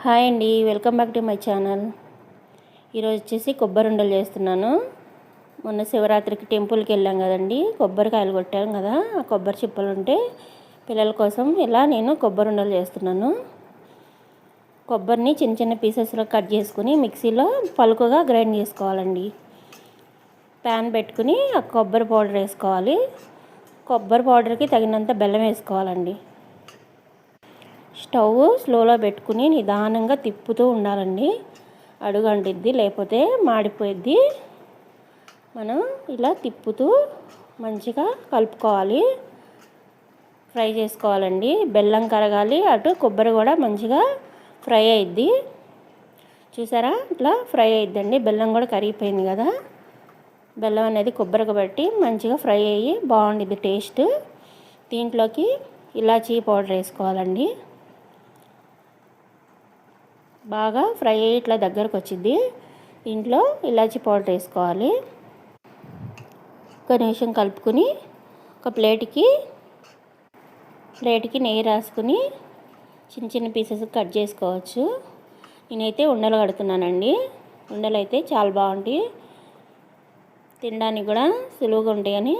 Hi అండి, welcome back to my channel. ఈరోజు వచ్చేసి కొబ్బరి ఉండలు చేస్తున్నాను. మొన్న శివరాత్రికి టెంపుల్కి వెళ్ళాం కదండి, కొబ్బరికాయలు కొట్టాం కదా, ఆ కొబ్బరి చిప్పలు ఉంటే పిల్లల కోసం ఇలా నేను కొబ్బరి ఉండలు చేస్తున్నాను. కొబ్బరిని చిన్న చిన్న పీసెస్లో కట్ చేసుకుని మిక్సీలో పలుకుగా గ్రైండ్ చేసుకోవాలండి. ప్యాన్ పెట్టుకుని ఆ కొబ్బరి పౌడర్ వేసుకోవాలి. కొబ్బరి పౌడర్కి తగినంత బెల్లం వేసుకోవాలండి. స్టవ్ స్లోలో పెట్టుకుని నిదానంగా తిప్పుతూ ఉండాలండి. అడుగు అంటిద్ది, లేకపోతే మాడిపోయిద్ది. మనం ఇలా తిప్పుతూ మంచిగా కలుపుకోవాలి, ఫ్రై చేసుకోవాలండి. బెల్లం కరగాలి, అటు కొబ్బరి కూడా మంచిగా ఫ్రై అయ్యిద్ది. చూసారా, ఇట్లా ఫ్రై అయ్యిద్దండి. బెల్లం కూడా కరిగిపోయింది కదా. బెల్లం అనేది కొబ్బరికి బట్టి మంచిగా ఫ్రై అయ్యి బాగుండిద్ది టేస్ట్. దీంట్లోకి ఇలాచీ పౌడర్ వేసుకోవాలండి. బాగా ఫ్రై అయ్యి ఇట్లా దగ్గరకు వచ్చింది. దీంట్లో ఇలాచీ పౌడర్ వేసుకోవాలి. ఒక నిమిషం కలుపుకొని ఒక ప్లేట్కి నెయ్యి రాసుకుని చిన్న చిన్న పీసెస్ కట్ చేసుకోవచ్చు. నేనైతే ఉండలు కడుతున్నానండి. ఉండలు అయితే చాలా బాగుంటాయి, తినడానికి కూడా సులువుగా ఉంటాయని.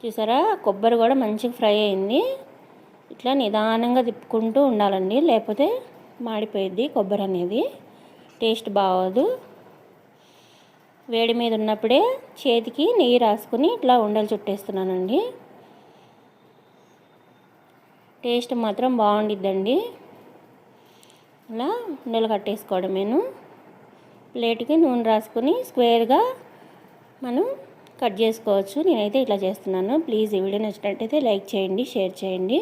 చూసారా, కొబ్బరి కూడా మంచిగా ఫ్రై అయింది. ఇట్లా నిదానంగా తిప్పుకుంటూ ఉండాలండి, లేకపోతే మాడిపోయిద్ది. కొబ్బరి అనేది టేస్ట్ బాగోదు. వేడి మీద ఉన్నప్పుడే చేతికి నెయ్యి రాసుకుని ఇట్లా ఉండలు చుట్టేస్తున్నానండి. టేస్ట్ మాత్రం బాగుండిద్దండి. ఇలా ఉండలు కట్టేసుకోవడమేను. ప్లేట్కి నూనె రాసుకుని స్క్వేర్గా మనం కట్ చేసుకోవచ్చు. నేనైతే ఇట్లా చేస్తున్నాను. ప్లీజ్ ఈ వీడియో నచ్చినట్టయితే లైక్ చేయండి, షేర్ చేయండి.